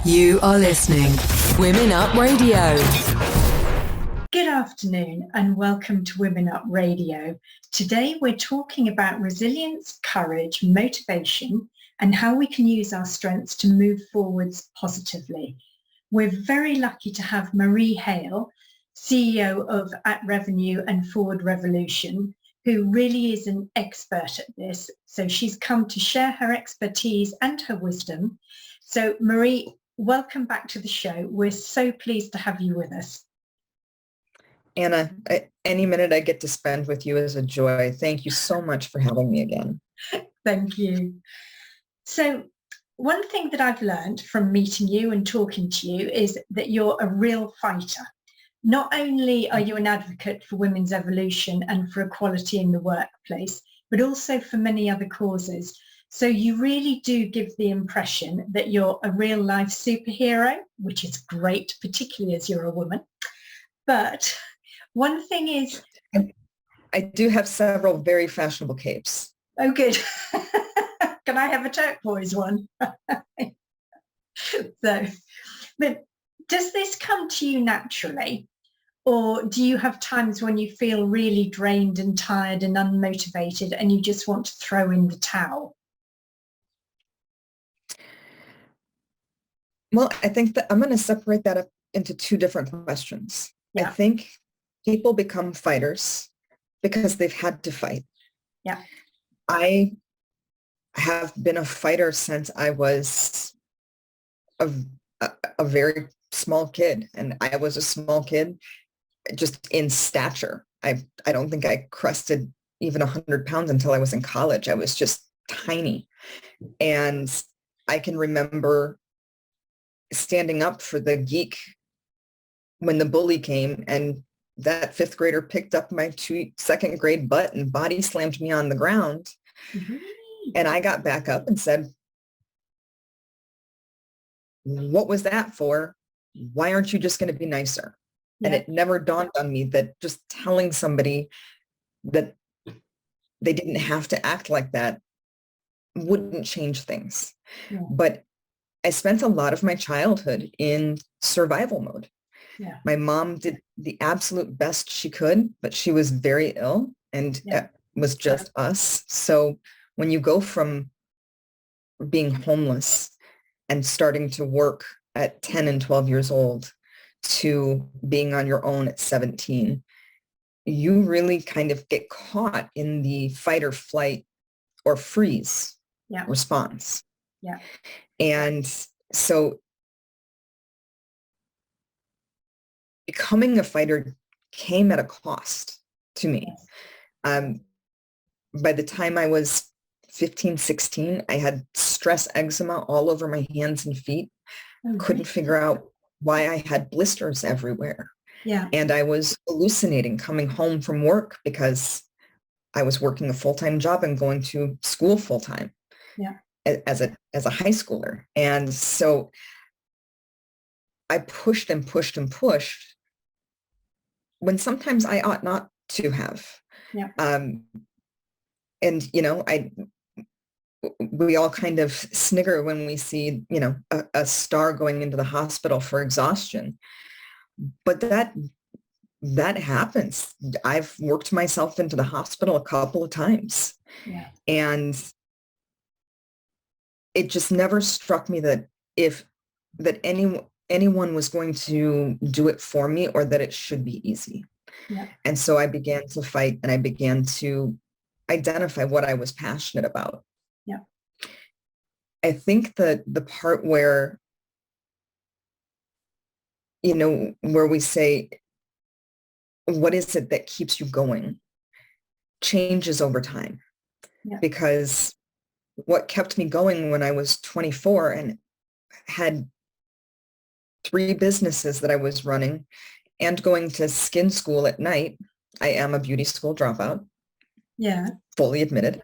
You are listening. Women Up Radio. Good afternoon and welcome to Women Up Radio. Today we're talking about resilience, courage, motivation, and how we can use our strengths to move forwards positively. We're very lucky to have Marie Hale, CEO of At Revenue and Fwd Revolution, who really is an expert at this. So she's come to share her expertise and her wisdom. So Marie, welcome back to the show. We're so pleased to have you with us. Anna, any minute I get to spend with you is a joy. Thank you so much for having me again. Thank you. So one thing that I've learned from meeting you and talking to you is that you're a real fighter. Not only are you an advocate for women's evolution and for equality in the workplace, but also for many other causes. So you really do give the impression that you're a real life superhero, which is great, particularly as you're a woman. But one thing is... I do have several very fashionable capes. Oh, good. Can I have a turquoise one? But does this come to you naturally? Or do you have times when you feel really drained and tired and unmotivated and you just want to throw in the towel? Well, I think that I'm going to separate that up into two different questions. Yeah. I think people become fighters because they've had to fight. Yeah. I have been a fighter since I was a very small kid, and I was a small kid just in stature. I don't think I crested even 100 pounds until I was in college. I was just tiny. And I can remember standing up for the geek when the bully came and that fifth grader picked up my second grade butt and body slammed me on the ground. Mm-hmm. And I got back up and said, what was that for? Why aren't you just going to be nicer? Yeah. And it never dawned on me that just telling somebody that they didn't have to act like that wouldn't change things. Yeah. But I spent a lot of my childhood in survival mode. Yeah. My mom did the absolute best she could, but she was very ill and it was just us. So when you go from being homeless and starting to work at 10 and 12 years old to being on your own at 17, you really kind of get caught in the fight or flight or freeze response. Yeah. And so becoming a fighter came at a cost to me. By the time I was 15, 16, I had stress eczema all over my hands and feet. Couldn't figure out why I had blisters everywhere. Yeah. And I was hallucinating coming home from work because I was working a full-time job and going to school full-time. Yeah. As a high schooler. And so I pushed and pushed and pushed when sometimes I ought not to have. Yeah. And, you know, we all kind of snigger when we see, you know, a star going into the hospital for exhaustion. But that happens. I've worked myself into the hospital a couple of times. Yeah. And it just never struck me that anyone was going to do it for me or that it should be easy. Yeah. And so I began to fight and I began to identify what I was passionate about. Yeah. I think that the part where, you know, where we say, what is it that keeps you going, changes over time. Yeah. Because what kept me going when I was 24 and had 3 businesses that I was running and going to skin school at night. I am a beauty school dropout. Yeah. Fully admitted.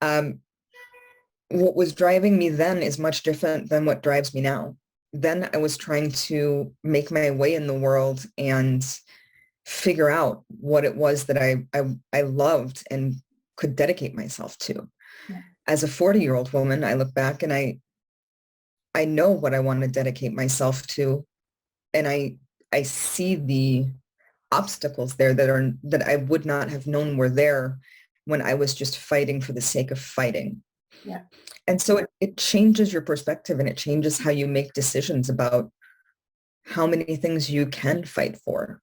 What was driving me then is much different than what drives me now. Then I was trying to make my way in the world and figure out what it was that I loved and could dedicate myself to. Yeah. As a 40-year-old woman, I look back and I I know what I want to dedicate myself to, and I see the obstacles there that I would not have known were there when I was just fighting for the sake of fighting. Yeah. And so it changes your perspective, and it changes how you make decisions about how many things you can fight for,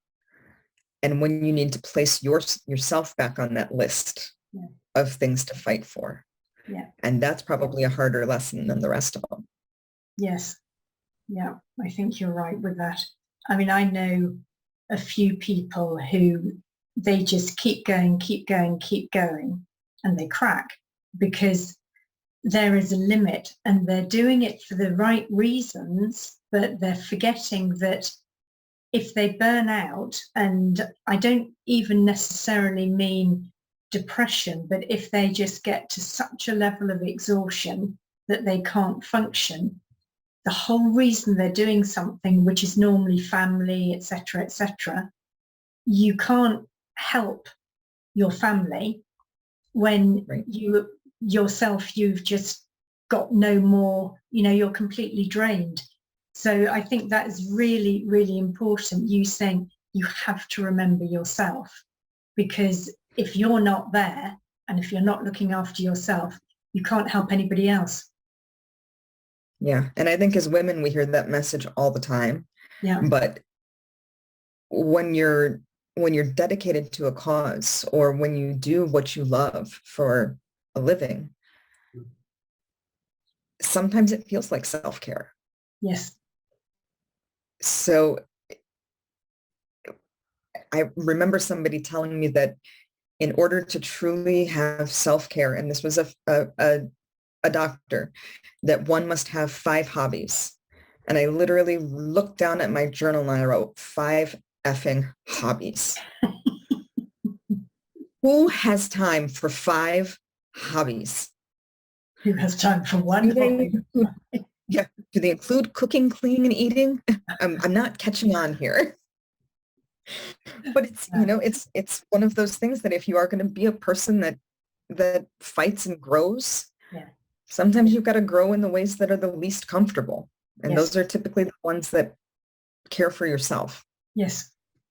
and when you need to place yourself back on that list of things to fight for. Yeah. And that's probably a harder lesson than the rest of them. Yes. Yeah, I think you're right with that. I mean, I know a few people who they just keep going, and they crack because there is a limit, and they're doing it for the right reasons, but they're forgetting that if they burn out, and I don't even necessarily mean depression, but if they just get to such a level of exhaustion that they can't function, the whole reason they're doing something, which is normally family, etc., you can't help your family when you yourself, you've just got no more, you're completely drained. So I think that is really, really important. You saying you have to remember yourself, because if you're not there and if you're not looking after yourself, you can't help anybody else. Yeah. And I think as women, we hear that message all the time. Yeah. But when you're dedicated to a cause, or when you do what you love for a living, sometimes it feels like self-care. Yes. So I remember somebody telling me that in order to truly have self-care, and this was a doctor, that one must have 5 hobbies. And I literally looked down at my journal and I wrote 5 effing hobbies. Who has time for 5 hobbies? Who has time for one hobby? Yeah. Do they include cooking, cleaning, and eating? I'm not catching on here. But it's, it's one of those things that if you are going to be a person that fights and grows, sometimes you've got to grow in the ways that are the least comfortable. And those are typically the ones that care for yourself. Yes.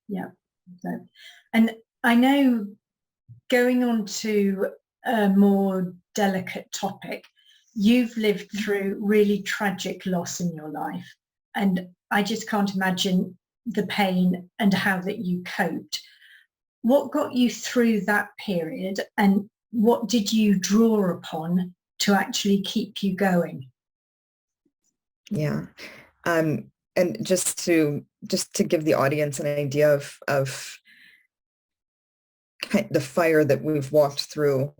Yeah. And I know, going on to a more delicate topic, you've lived through really tragic loss in your life. And I just can't imagine the pain and how that you coped. What got you through that period, and what did you draw upon to actually keep you going? Yeah. And just to give the audience an idea of the fire that we've walked through,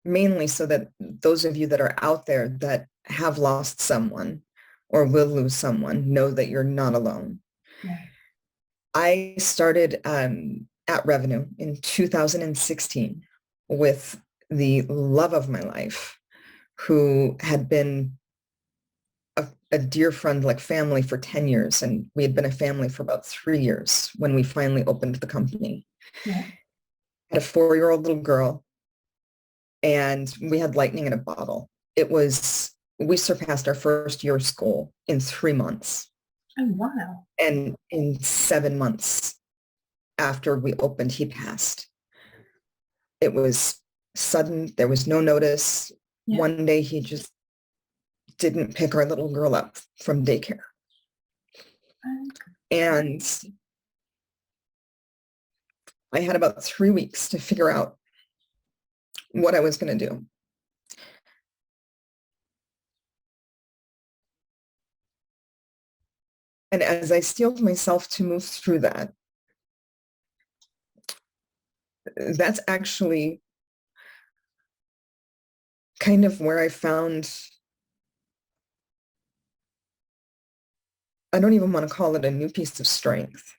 mainly so that those of you that are out there that have lost someone or will lose someone know that you're not alone. Yeah. I started at Revenue in 2016 with the love of my life, who had been a dear friend, like family, for 10 years. And we had been a family for about 3 years when we finally opened the company. Yeah. Had a 4-year-old little girl, and we had lightning in a bottle. We surpassed our first year of school in 3 months. Oh, wow. And in 7 months after we opened, he passed. It was sudden. There was no notice. Yeah. One day he just didn't pick our little girl up from daycare. And I had about 3 weeks to figure out what I was going to do. And as I steeled myself to move through that, that's actually kind of where I found, I don't even want to call it a new piece of strength,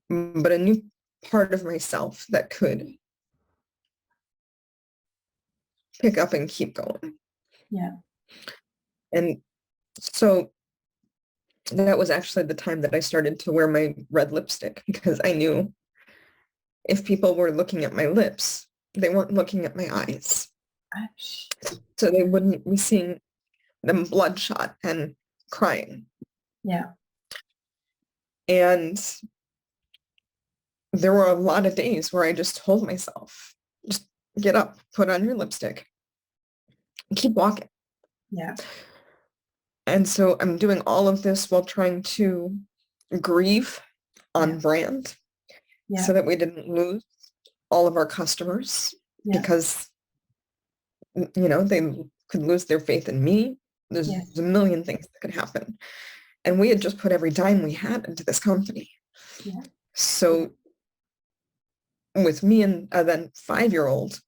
but a new part of myself that could pick up and keep going. Yeah. And so that was actually the time that I started to wear my red lipstick, because I knew if people were looking at my lips, they weren't looking at my eyes. so they wouldn't be seeing them bloodshot and crying. Yeah. And there were a lot of days where I just told myself, just get up, put on your lipstick, and keep walking. Yeah. And so I'm doing all of this while trying to grieve on brand so that we didn't lose all of our customers because, they could lose their faith in me. There's a million things that could happen. And we had just put every dime we had into this company. Yeah. So with me and a then 5-year-old,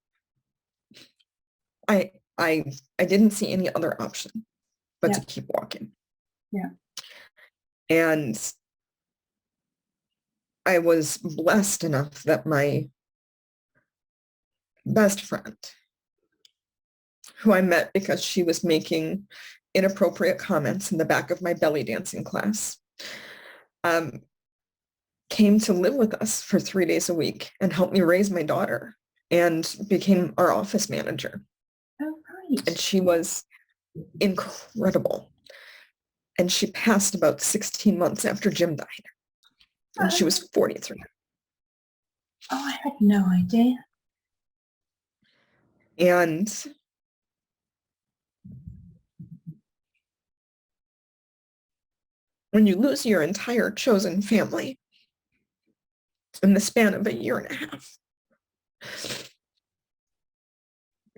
I didn't see any other option but to keep walking. Yeah. And I was blessed enough that my best friend, who I met because she was making inappropriate comments in the back of my belly dancing class, came to live with us for 3 days a week and helped me raise my daughter and became our office manager. Oh, right. And she was incredible. And she passed about 16 months after Jim died. And she was 43. Oh, I had no idea. And when you lose your entire chosen family in the span of a year and a half,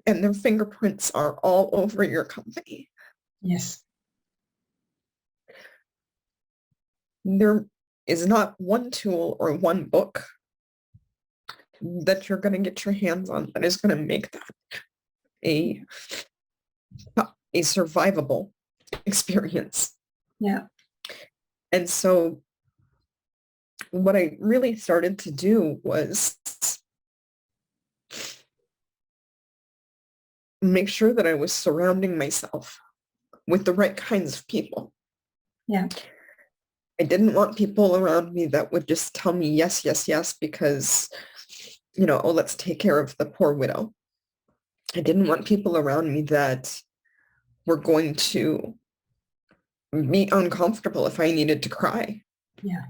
and their fingerprints are all over your company. Yes. There is not one tool or one book that you're going to get your hands on that is going to make that a survivable experience. Yeah. And so what I really started to do was make sure that I was surrounding myself with the right kinds of people. Yeah. I didn't want people around me that would just tell me yes, yes, yes, because, oh, let's take care of the poor widow. I didn't want people around me that were going to be uncomfortable if I needed to cry. Yeah.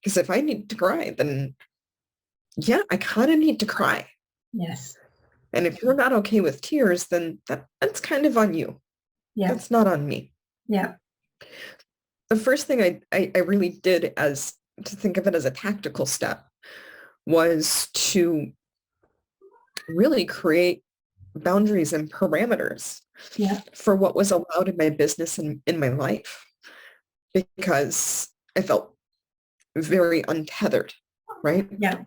Because if I need to cry, then I kind of need to cry. Yes. And if you're not okay with tears, then that's kind of on you. Yeah. That's not on me. Yeah. The first thing I really did to think of it as a tactical step was to really create boundaries and parameters for what was allowed in my business and in my life, because I felt very untethered, right? Yeah.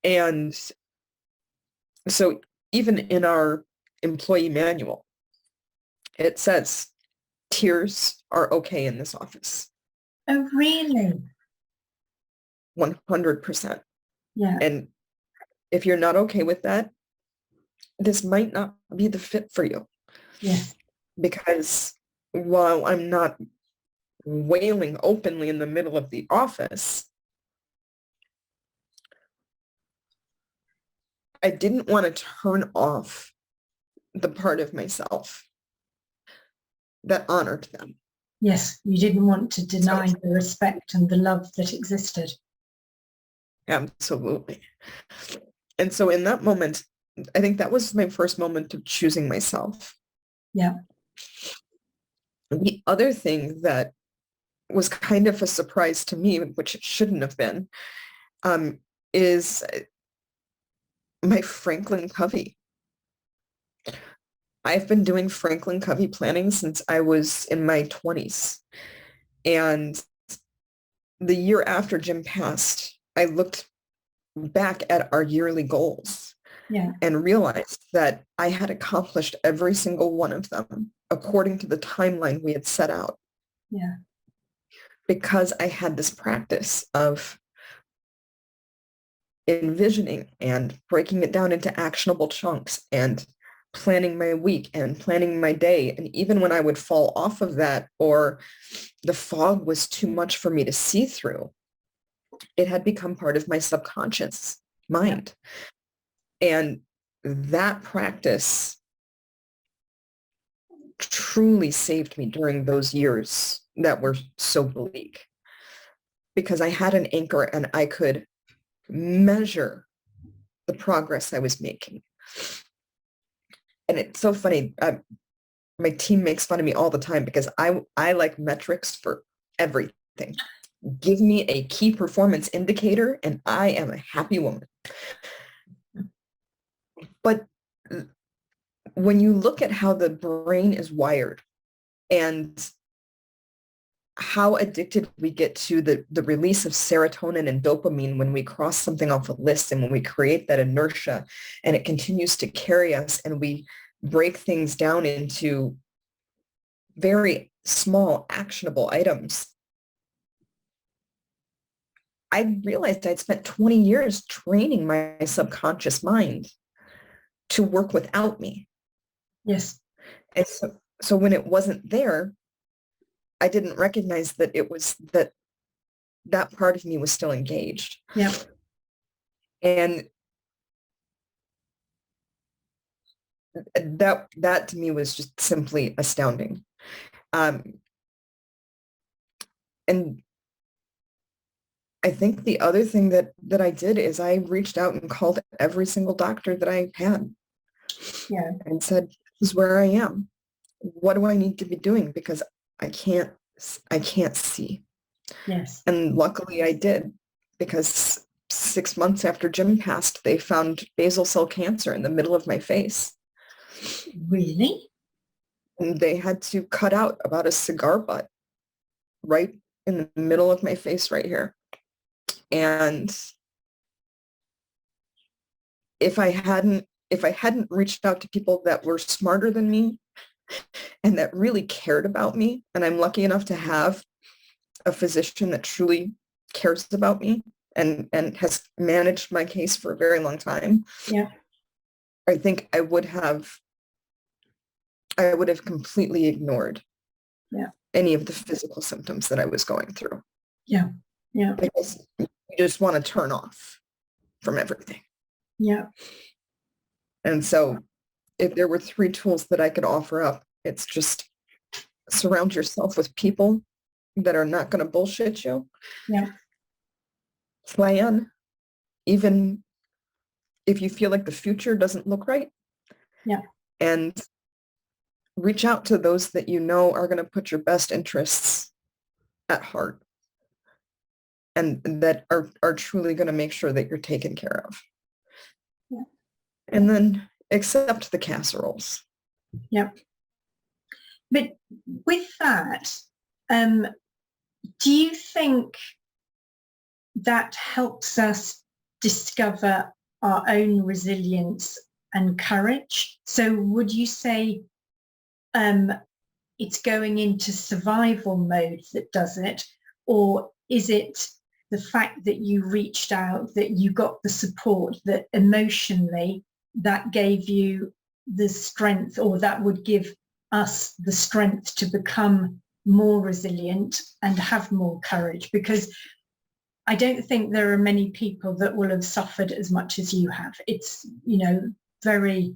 And so even in our employee manual, it says tears are okay in this office. Oh, really? 100%. Yeah. And if you're not okay with that, this might not be the fit for you. Yes. Because while I'm not wailing openly in the middle of the office, I didn't want to turn off the part of myself that honored them. Yes, you didn't want to deny the respect and the love that existed. Absolutely. And so in that moment, I think that was my first moment of choosing myself. Yeah. The other thing that was kind of a surprise to me, which it shouldn't have been, is my Franklin Covey. I've been doing Franklin Covey planning since I was in my 20s. And the year after Jim passed, I looked back at our yearly goals and realized that I had accomplished every single one of them according to the timeline we had set out. Yeah. Because I had this practice of envisioning and breaking it down into actionable chunks and planning my week and planning my day. And even when I would fall off of that or the fog was too much for me to see through, it had become part of my subconscious mind. And that practice truly saved me during those years that were so bleak, because I had an anchor and I could measure the progress I was making. And it's so funny. My team makes fun of me all the time because I like metrics for everything. Give me a key performance indicator and I am a happy woman. But when you look at how the brain is wired and how addicted we get to the release of serotonin and dopamine when we cross something off a list, and when we create that inertia and it continues to carry us, and we break things down into very small actionable items. I realized I'd spent 20 years training my subconscious mind to work without me. Yes. And so when it wasn't there, I didn't recognize that it was that part of me was still engaged. Yeah. And that to me was just simply astounding. And I think the other thing that I did is I reached out and called every single doctor that I had. Yeah. And said, this is where I am. What do I need to be doing? Because I can't see. Yes. And luckily I did, because 6 months after Jim passed, they found basal cell cancer in the middle of my face. Really? And they had to cut out about a cigar butt right in the middle of my face right here. And if I hadn't reached out to people that were smarter than me and that really cared about me, and I'm lucky enough to have a physician that truly cares about me and has managed my case for a very long time. Yeah. I think I would have completely ignored any of the physical symptoms that I was going through. Yeah. Yeah. Because you just want to turn off from everything. Yeah. And so if there were 3 tools that I could offer up, it's just surround yourself with people that are not going to bullshit you. Yeah. Plan, even if you feel like the future doesn't look right. Yeah. And reach out to those that you know are going to put your best interests at heart and that are truly going to make sure that you're taken care of. Yeah. And then accept the casseroles. Yeah. But with that, do you think that helps us discover our own resilience and courage? So would you say it's going into survival mode that does it, or is it the fact that you reached out, that you got the support, that emotionally that gave you the strength, or that would give us the strength to become more resilient and have more courage? Because I don't think there are many people that will have suffered as much as you have. It's, very,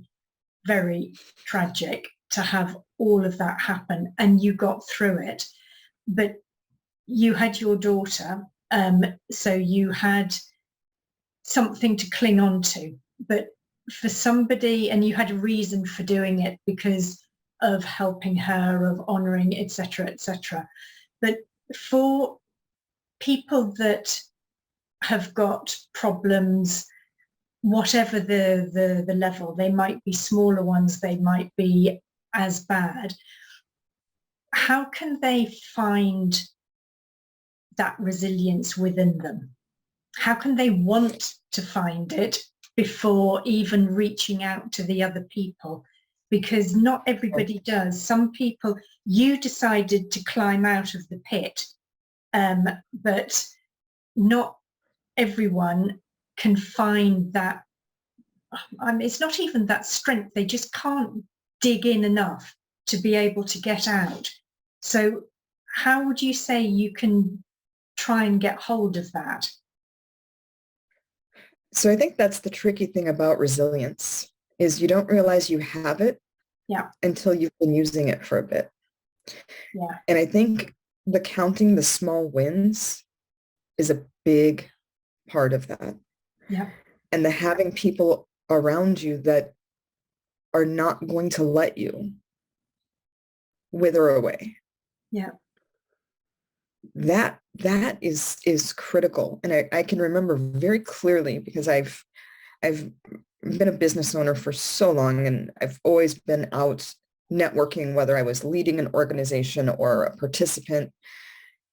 very tragic to have all of that happen, and you got through it. But you had your daughter, so you had something to cling on to. But for somebody, and you had a reason for doing it because of helping her, of honouring, etc., etc. But for people that have got problems, whatever the level, they might be smaller ones, they might be as bad, how can they find that resilience within them? How can they want to find it before even reaching out to the other people? Because not everybody does. Some people, you decided to climb out of the pit, but not everyone can find that. It's not even that strength. They just can't dig in enough to be able to get out. So how would you say you can try and get hold of that? So I think that's the tricky thing about resilience, is you don't realize you have it Yeah. until you've been using it for a bit. Yeah. And I think the counting the small wins is a big part of that. Yeah. And the having people around you that are not going to let you wither away. Yeah. That is critical. And I can remember very clearly because I've been a business owner for so long, and I've always been out networking, whether I was leading an organization or a participant.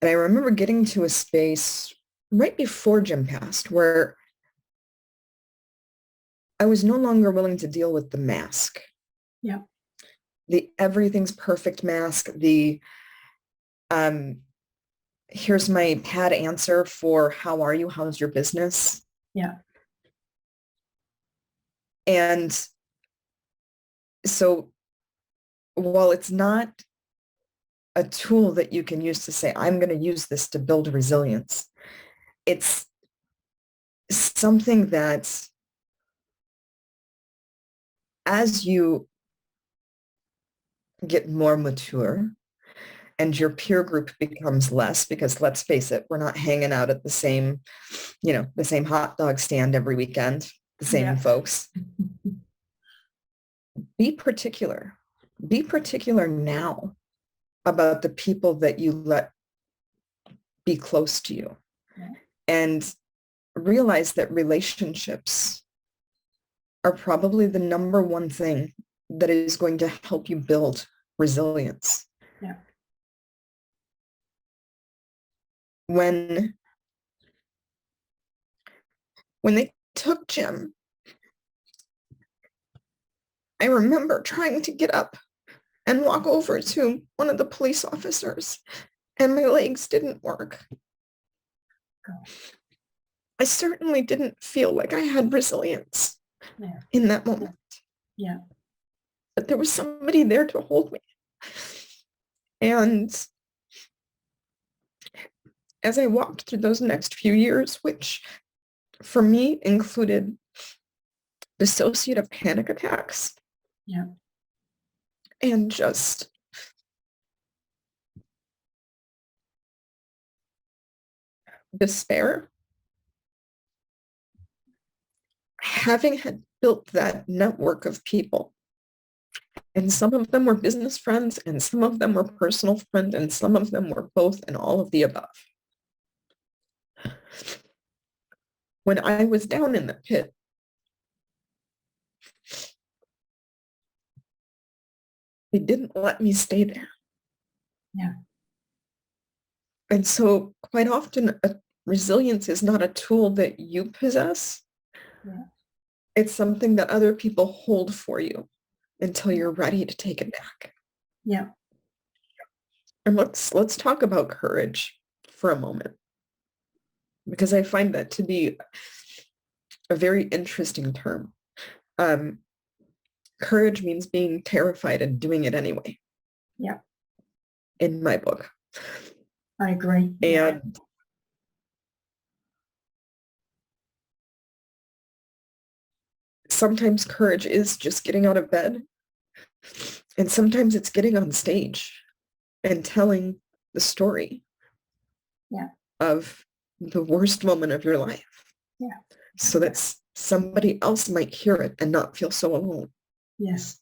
And I remember getting to a space right before Jim passed where I was no longer willing to deal with the mask. Yeah. The everything's perfect mask, the here's my pad answer for how are you, how's your business? Yeah. And so while it's not a tool that you can use to say, I'm going to use this to build resilience, it's something that as you get more mature and your peer group becomes less, because let's face it, we're not hanging out at the same hot dog stand every weekend, the same folks. Be particular now about the people that you let be close to you, and realize that relationships are probably the number one thing that is going to help you build resilience. Yeah. When they took Jim, I remember trying to get up and walk over to one of the police officers, and my legs didn't work. I certainly didn't feel like I had resilience in that moment. Yeah. But there was somebody there to hold me. And as I walked through those next few years, which for me included dissociative panic attacks, and just despair, having had built that network of people, and some of them were business friends, and some of them were personal friends, and some of them were both and all of the above. When I was down in the pit, they didn't let me stay there. Yeah. And so quite often, resilience is not a tool that you possess. Yeah. It's something that other people hold for you until you're ready to take it back. Yeah. And let's talk about courage for a moment, because I find that to be a very interesting term. Courage means being terrified and doing it anyway. Yeah. In my book. I agree. And sometimes courage is just getting out of bed. And sometimes it's getting on stage and telling the story of the worst moment of your life. Yeah. So that somebody else might hear it and not feel so alone. Yes.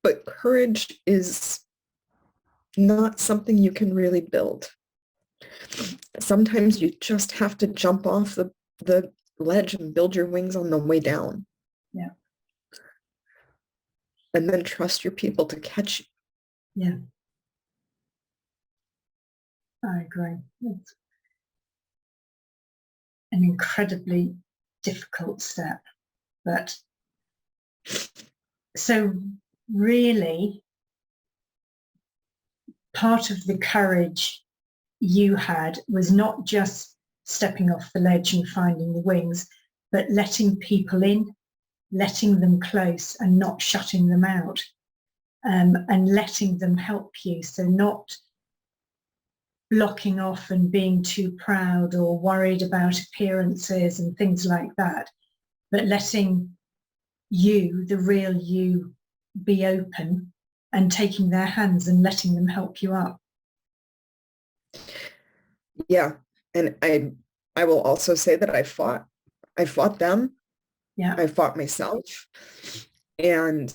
But courage is not something you can really build. Sometimes you just have to jump off the ledge and build your wings on the way down. Yeah. And then trust your people to catch you. Yeah. I agree. It's an incredibly difficult step, but so really part of the courage you had was not just stepping off the ledge and finding the wings, but letting people in, letting them close and not shutting them out, and letting them help you. So not blocking off and being too proud or worried about appearances and things like that, but letting you, the real you, be open and taking their hands and letting them help you up. Yeah. And I will also say that I fought them. Yeah. I fought myself. And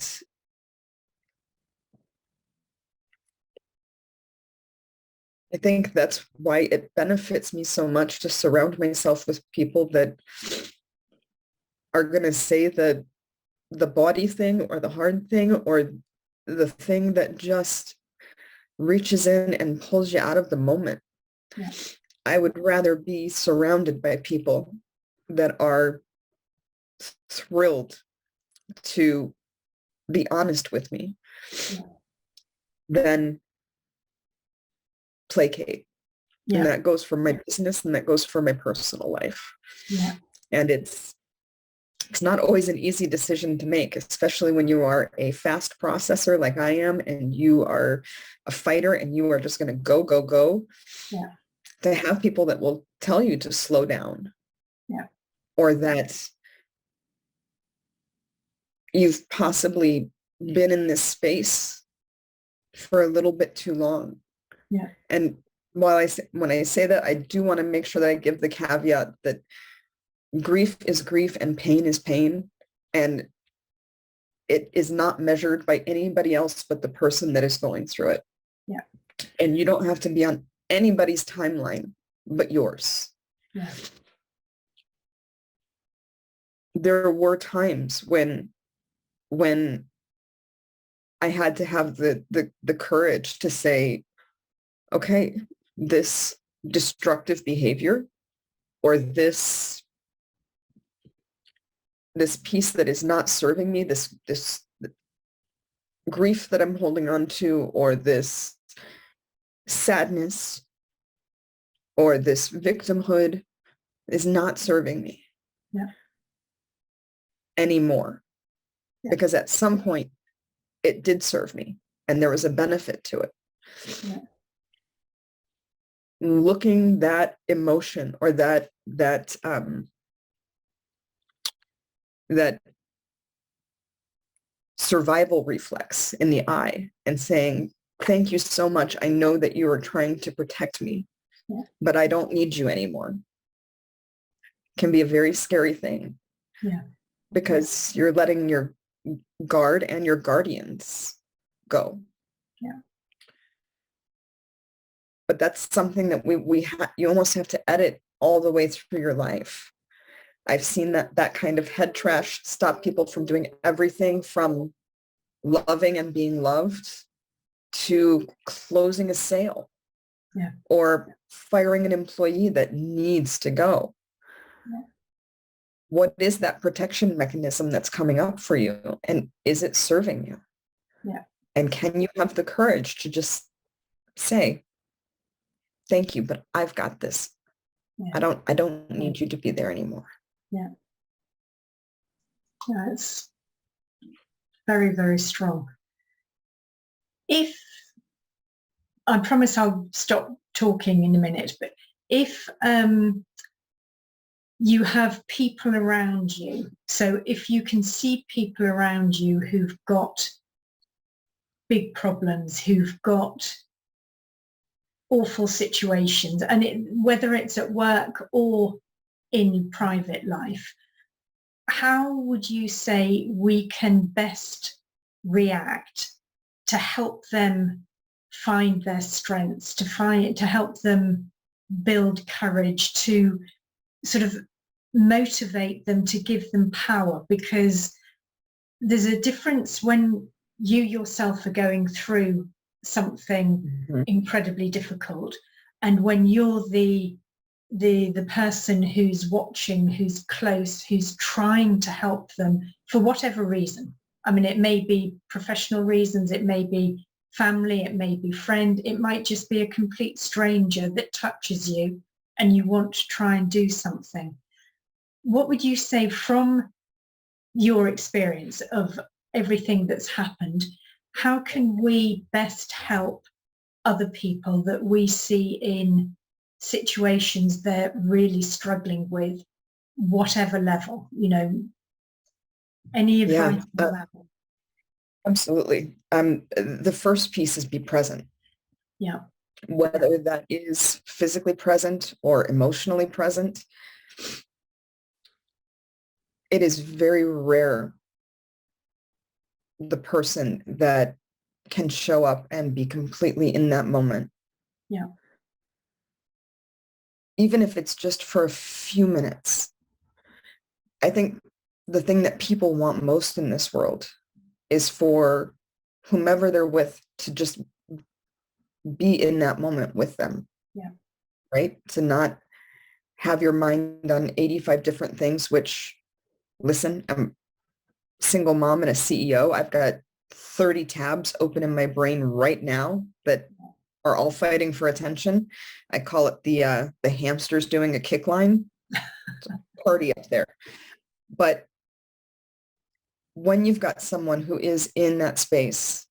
I think that's why it benefits me so much to surround myself with people that are going to say the body thing or the hard thing or the thing that just reaches in and pulls you out of the moment. Yeah. I would rather be surrounded by people that are thrilled to be honest with me than placate. Yeah. And that goes for my business and that goes for my personal life. Yeah. And it's not always an easy decision to make, especially when you are a fast processor like I am, and you are a fighter and you are just going to go, go, go. Yeah. To have people that will tell you to slow down. Yeah. Or that you've possibly been in this space for a little bit too long. Yeah. And when I say that, I do want to make sure that I give the caveat that grief is grief and pain is pain. And it is not measured by anybody else but the person that is going through it. Yeah. And you don't have to be on anybody's timeline but yours. Yeah. There were times when I had to have the courage to say, okay, this destructive behavior or this piece that is not serving me, this grief that I'm holding on to, or this sadness or this victimhood is not serving me anymore. Yeah. Because at some point it did serve me and there was a benefit to it. Yeah. Looking that emotion or that survival reflex in the eye and saying, thank you so much. I know that you are trying to protect me, but I don't need you anymore. Can be a very scary thing. Yeah. Because you're letting your guard and your guardians go. Yeah. But that's something that you almost have to edit all the way through your life. I've seen that kind of head trash stop people from doing everything from loving and being loved to closing a sale or firing an employee that needs to go. Yeah. What is that protection mechanism that's coming up for you? And is it serving you? Yeah. And can you have the courage to just say, thank you, but I've got this. Yeah. I don't need you to be there anymore. Yeah. Yeah, it's very, very strong. I promise I'll stop talking in a minute, but if you have people around you, so if you can see people around you who've got big problems, who've got awful situations, and whether it's at work or in private life, how would you say we can best react to help them find their strengths, to help them build courage, to sort of motivate them, to give them power? Because there's a difference when you yourself are going through something incredibly difficult and when you're the person who's watching, who's close, who's trying to help them for whatever reason. I mean, it may be professional reasons, it may be family, it may be friend, it might just be a complete stranger that touches you and you want to try and do something. What would you say from your experience of everything that's happened? How can we best help other people that we see in situations they're really struggling with, whatever level, Any Yeah, advice on that? absolutely. The first piece is be present. Yeah. Whether that is physically present or emotionally present. It is very rare the person that can show up and be completely in that moment. Yeah. Even if it's just for a few minutes. I think the thing that people want most in this world is for whomever they're with to just be in that moment with them. Yeah. Right? To not have your mind on 85 different things, which, listen, I'm a single mom and a CEO. I've got 30 tabs open in my brain right now that are all fighting for attention. I call it the hamsters doing a kick line. It's a party up there. But when you've got someone who is in that space,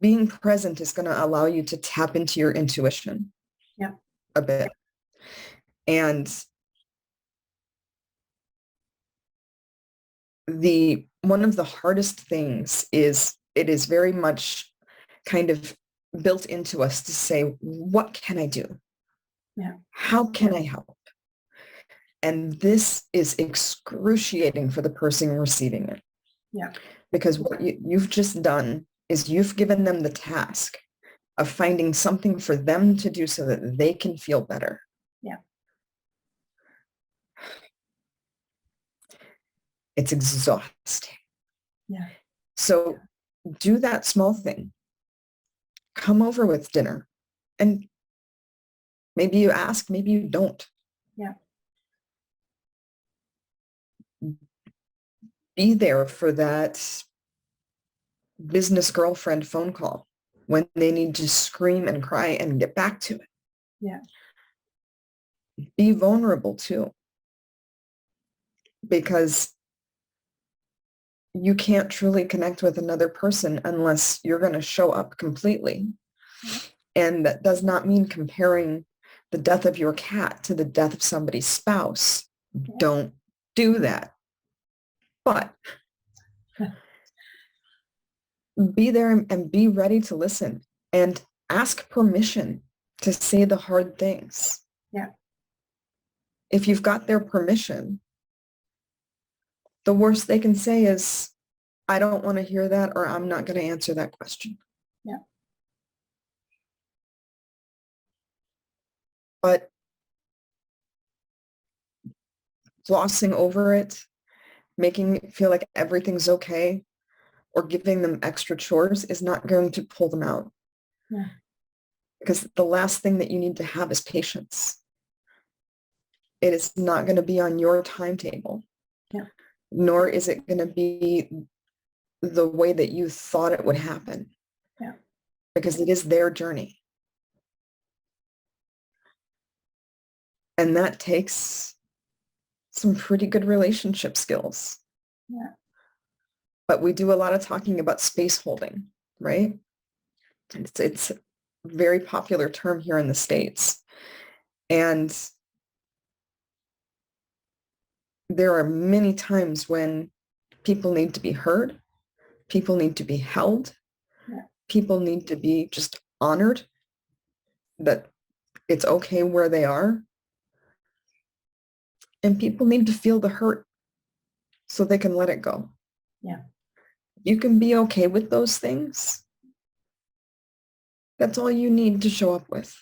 being present is going to allow you to tap into your intuition a bit. And one of the hardest things is it is very much kind of built into us to say, what can I do? Yeah. How can I help? And this is excruciating for the person receiving it. Yeah. Because what you've just done is you've given them the task of finding something for them to do so that they can feel better. Yeah. It's exhausting. Yeah. So do that small thing. Come over with dinner. And maybe you ask, maybe you don't. Yeah. Be there for that business girlfriend phone call when they need to scream and cry and get back to it. Yeah. Be vulnerable too. Because you can't truly connect with another person unless you're going to show up completely. Yeah. And that does not mean comparing the death of your cat to the death of somebody's spouse. Yeah. Don't do that. But be there and be ready to listen and ask permission to say the hard things. Yeah. If you've got their permission, the worst they can say is, I don't want to hear that, or I'm not going to answer that question. Yeah. But glossing over it, making it feel like everything's okay, or giving them extra chores is not going to pull them out. Yeah. Because the last thing that you need to have is patience. It is not going to be on your timetable. Yeah. Nor is it going to be the way that you thought it would happen. Yeah. Because it is their journey. And that takes some pretty good relationship skills. Yeah. But we do a lot of talking about space holding, right? It's a very popular term here in the States. And there are many times when people need to be heard, people need to be held, yeah. People need to be just honored that it's okay where they are. And people need to feel the hurt so they can let it go. Yeah. You can be okay with those things. That's all you need to show up with.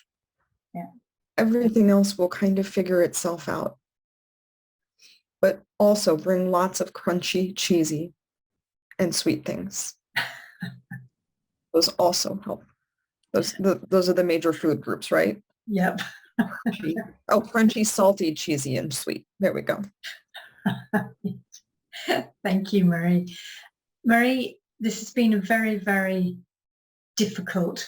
Yeah. Everything else will kind of figure itself out. But also bring lots of crunchy, cheesy, and sweet things. Those also help. Those are the major food groups, right? Yep. Crunchy, salty, cheesy, and sweet. There we go. Thank you, Marie. Marie, this has been a very, very difficult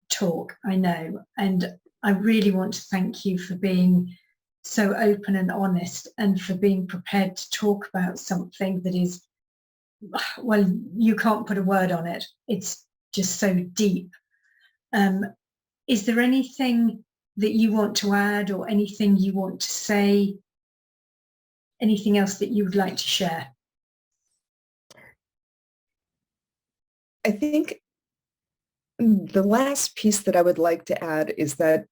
talk, I know, and I really want to thank you for being so open and honest and for being prepared to talk about something that is, well, you can't put a word on it. It's just so deep. Is there anything that you want to add or anything you want to say? anything else that you would like to share? I think the last piece that I would like to add is that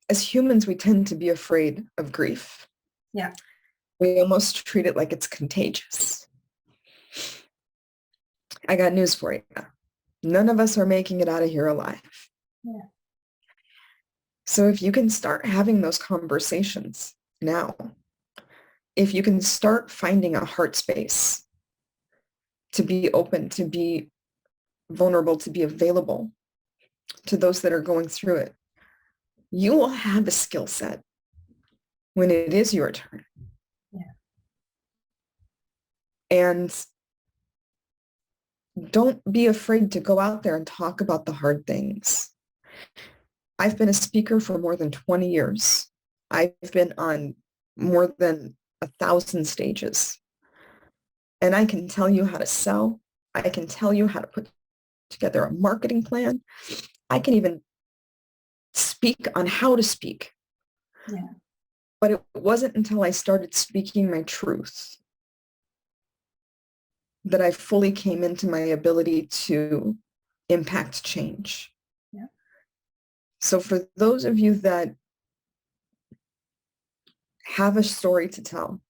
as humans, we tend to be afraid of grief. Yeah. We almost treat it like it's contagious. I got news for you. None of us are making it out of here alive. Yeah. So if you can start having those conversations now, if you can start finding a heart space to be open, to be vulnerable, to be available to those that are going through it, you will have a skill set when it is your turn. Yeah. And don't be afraid to go out there and talk about the hard things. I've been a speaker for more than 20 years. I've been on more than 1,000 stages. And I can tell you how to sell. I can tell you how to put together a marketing plan. I can even speak on how to speak. Yeah. But it wasn't until I started speaking my truth that I fully came into my ability to impact change. Yeah. So for those of you that have a story to tell,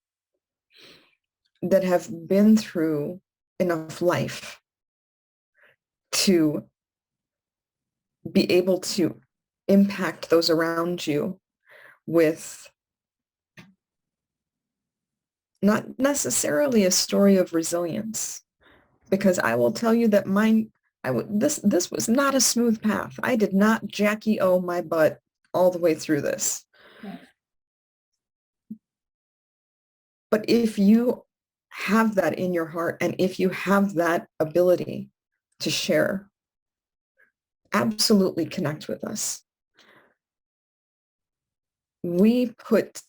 that have been through enough life to be able to impact those around you with not necessarily a story of resilience, because I will tell you that this was not a smooth path. I did not Jackie O my butt all the way through this. Yeah. But if you have that in your heart, and if you have that ability to share, absolutely connect with us. We put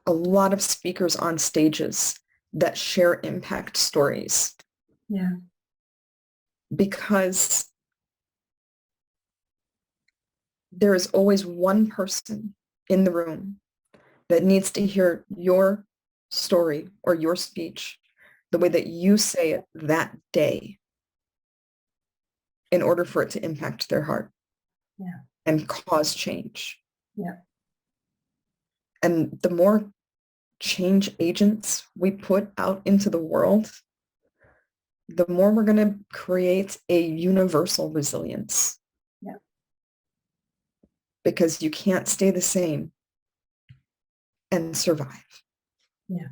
a lot of speakers on stages that share impact stories. Yeah. Because there is always one person in the room that needs to hear your story or your speech the way that you say it that day in order for it to impact their heart. Yeah. And cause change. Yeah. And the more change agents we put out into the world, the more we're going to create a universal resilience. Yeah. Because you can't stay the same and survive. Yeah.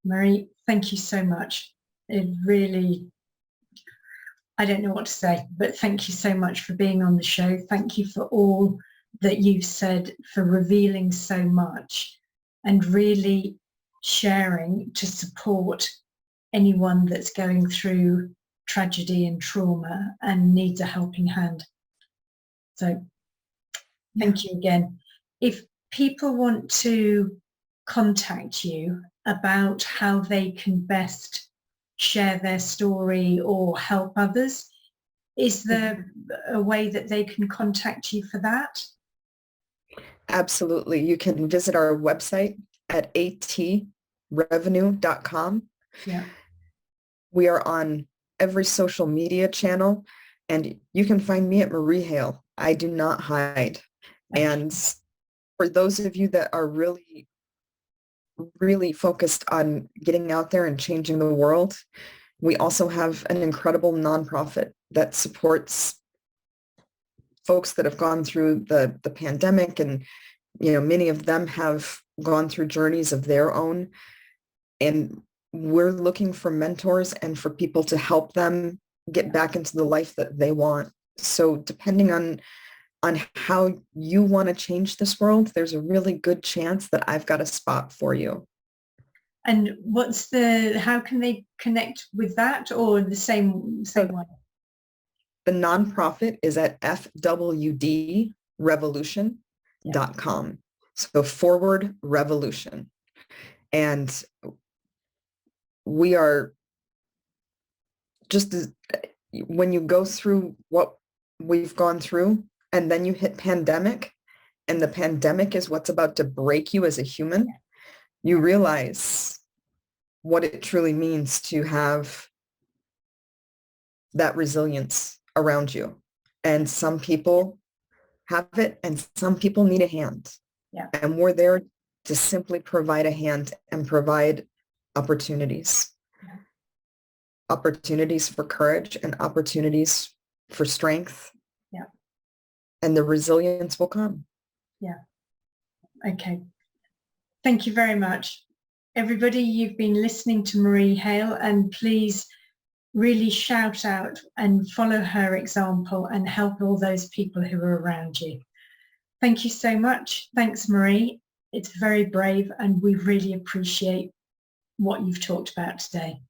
Marie, thank you so much. It really, I don't know what to say, but thank you so much for being on the show. Thank you for all that you've said, for revealing so much and really sharing to support anyone that's going through tragedy and trauma and needs a helping hand. So thank you again. If people want to contact you about how they can best share their story or help others, is there a way that they can contact you for that? Absolutely. You can visit our website at atrevenue.com. Yeah. We are on every social media channel, and you can find me at Marie Hale. I do not hide. And for those of you that are really, really focused on getting out there and changing the world, we also have an incredible nonprofit that supports folks that have gone through the pandemic, and many of them have gone through journeys of their own, and we're looking for mentors and for people to help them get back into the life that they want. So depending on how you want to change this world, there's a really good chance that I've got a spot for you. And how can they connect with that, or the same way? The nonprofit is at Fwd Revolution.com. So Fwd Revolution. And we are just, when you go through what we've gone through and then you hit pandemic, and the pandemic is what's about to break you as a human, you realize what it truly means to have that resilience around you. And some people have it and some people need a hand. Yeah. And we're there to simply provide a hand and provide opportunities. Yeah. Opportunities for courage and opportunities for strength. Yeah. And the resilience will come. Yeah. Okay. Thank you very much. Everybody, you've been listening to Marie Hale, and please really shout out and follow her example and help all those people who are around you. Thank you so much. Thanks, Marie. It's very brave, and we really appreciate what you've talked about today.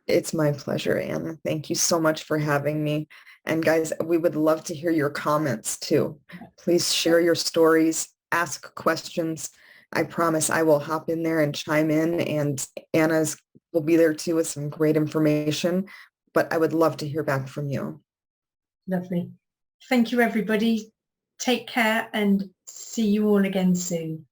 It's my pleasure, Anna. Thank you so much for having me. And guys, we would love to hear your comments too. Please share your stories, ask questions. I promise I will hop in there and chime in, and Anna's will be there too with some great information, but I would love to hear back from you. Lovely. Thank you, everybody. Take care and see you all again soon.